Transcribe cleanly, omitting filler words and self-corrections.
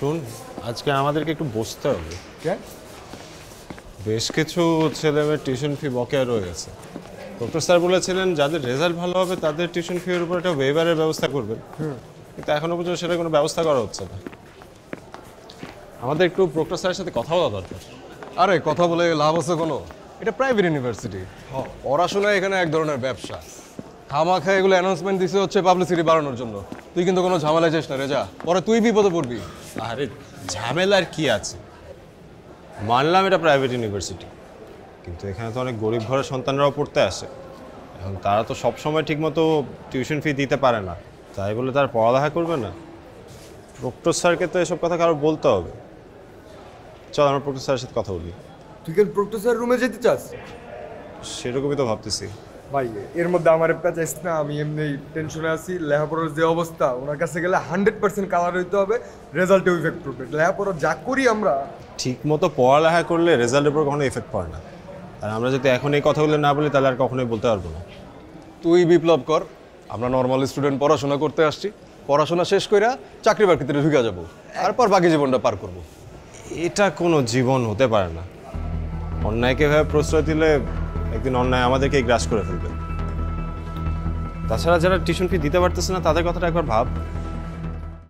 শুন, আজকে আমাদেরকে একটু বসতে হবে। কে? বেশ কিছু ছেলেমেয়ের টিউশন ফি বকেয়া রয়ে গেছে। ডক্টর স্যার বলেছিলেন যাদের রেজাল্ট ভালো হবে তাদের টিউশন ফি এর উপর একটা ওয়েভারের ব্যবস্থা করবেন, কিন্তু এখনো পর্যন্ত সেটা কোনো ব্যবস্থা করা হচ্ছে না। আমাদের একটু ডক্টর স্যারের সাথে কথা বলা দরকার। আরে কথা বলে লাভ আছে কোনো? এটা প্রাইভেট ইউনিভার্সিটি, পড়াশোনা এখানে এক ধরনের ব্যবসা। খামাখা এগুলো অ্যানাউন্সমেন্ট দিছে হচ্ছে পাবলিসিটি বাড়ানোর জন্য। তুই কিন্তু কোনো ঝামেলায় যাস না রে, যা, পরে তুই বিপদে পড়বি। আরে ঝামেলার কি আছে? মানলাম এটা প্রাইভেট ইউনিভার্সিটি, কিন্তু এখানে তো অনেক গরিব ঘরের সন্তানরাও পড়তে আসে। এখন তারা তো সবসময় ঠিকমতো টিউশন ফি দিতে পারে না, তাই বলে তার পড়ালেখা করবে না? প্রক্টর স্যারকে তো এসব কথা কারো বলতে হবে। চল আমরা প্রক্টর স্যারের সাথে কথা বলি। তুই কেন প্রক্টর স্যার রুমে যেতে চাস? সেরকমই তো ভাবতেছি। ভাই এর মধ্যে আমার পেঁচাইস না, আমি এমনি টেনশনে আছি। লেখাপড়ার যে অবস্থা, ওনার কাছে গেলে 100% কালার হইতে হবে, রেজাল্টেও ইফেক্ট করবে। লেখাপড়া যা করি আমরা, ঠিক মতো পড়ালেখা করলে রেজাল্টের উপর কখনো এফেক্ট পড়ে না। আর আমরা যদি এখন এই কথাগুলো না বলি তাহলে আর কখনোই বলতে পারবো না। তুই বিপ্লব কর, আমরা নর্মাল স্টুডেন্ট পড়াশোনা করতে আসছি, পড়াশোনা শেষ কইরা চাকরি বাকরিতে ঢুকে যাবো, তারপর বাকি জীবনটা পার করবো। এটা কোনো জীবন হতে পারে না। অন্যায়কে ভাবে প্রশ্রয় দিলে একদিন অন্যায় আমাদেরকে গ্রাস করে ফেলবে। তাছাড়া যারা টিউশন ফি দিতে পারতেছে না তাদের কথাটা একবার ভাব।